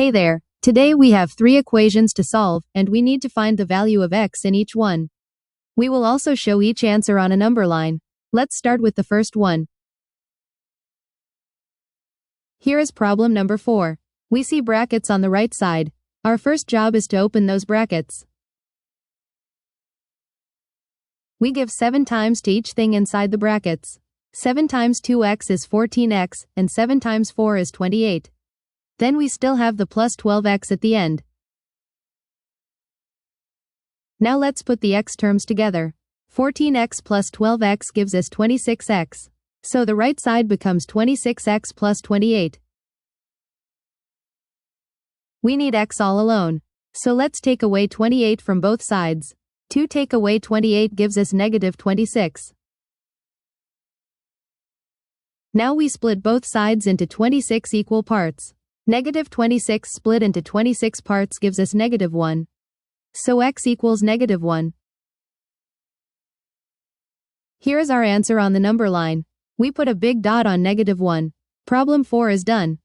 Hey there, today we have 3 equations to solve, and we need to find the value of x in each one. We will also show each answer on a number line. Let's start with the first one. Here is problem number 4. We see brackets on the right side. Our first job is to open those brackets. We give 7 times to each thing inside the brackets. 7 times 2x is 14x, and 7 times 4 is 28. Then we still have the plus 12x at the end. Now let's put the x terms together. 14x plus 12x gives us 26x. So the right side becomes 26x plus 28. We need x all alone. So let's take away 28 from both sides. 2 take away 28 gives us negative 26. Now we split both sides into 26 equal parts. Negative 26 split into 26 parts gives us negative 1. So x equals negative 1. Here is our answer on the number line. We put a big dot on negative 1. Problem 4 is done.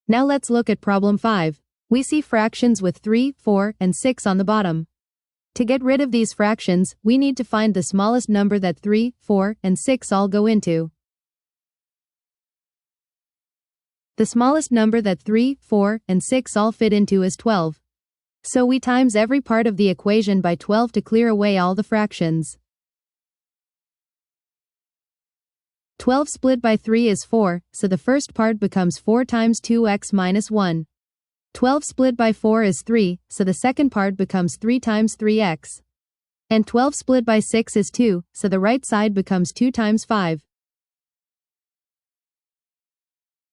Now let's look at problem 5. We see fractions with 3, 4, and 6 on the bottom. To get rid of these fractions, we need to find the smallest number that 3, 4, and 6 all go into. The smallest number that 3, 4, and 6 all fit into is 12. So we times every part of the equation by 12 to clear away all the fractions. 12 split by 3 is 4, so the first part becomes 4 times 2x minus 1. 12 split by 4 is 3, so the second part becomes 3 times 3x. And 12 split by 6 is 2, so the right side becomes 2 times 5.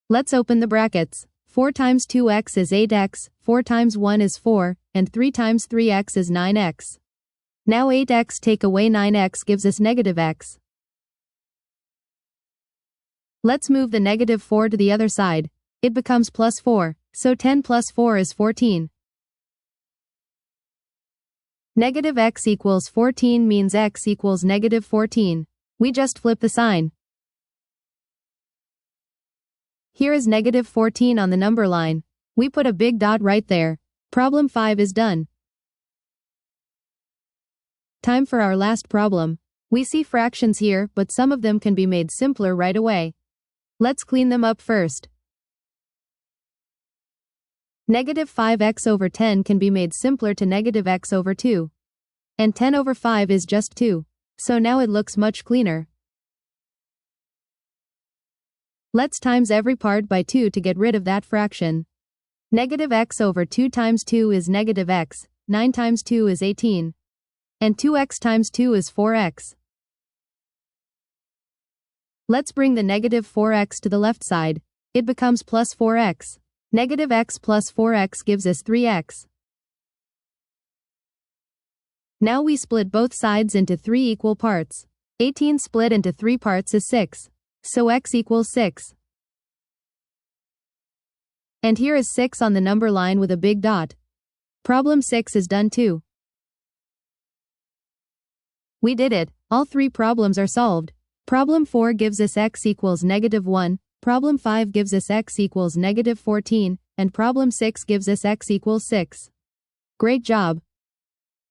Let's open the brackets. 4 times 2x is 8x, 4 times 1 is 4, and 3 times 3x is 9x. Now 8x take away 9x gives us negative x. Let's move the negative 4 to the other side. It becomes plus 4, so 10 plus 4 is 14. Negative x equals 14 means x equals negative 14. We just flip the sign. Here is negative 14 on the number line. We put a big dot right there. Problem 5 is done. Time for our last problem. We see fractions here, but some of them can be made simpler right away. Let's clean them up first. Negative 5x over 10 can be made simpler to negative x over 2. And 10 over 5 is just 2. So now it looks much cleaner. Let's times every part by 2 to get rid of that fraction. Negative x over 2 times 2 is negative x, 9 times 2 is 18. And 2x times 2 is 4x. Let's bring the negative 4x to the left side. It becomes plus 4x. Negative x plus 4x gives us 3x. Now we split both sides into 3 equal parts. 18 split into 3 parts is 6. So x equals 6. And here is 6 on the number line with a big dot. Problem 6 is done too. We did it. All 3 problems are solved. Problem 4 gives us x equals negative 1, problem 5 gives us x equals negative 14, and problem 6 gives us x equals 6. Great job!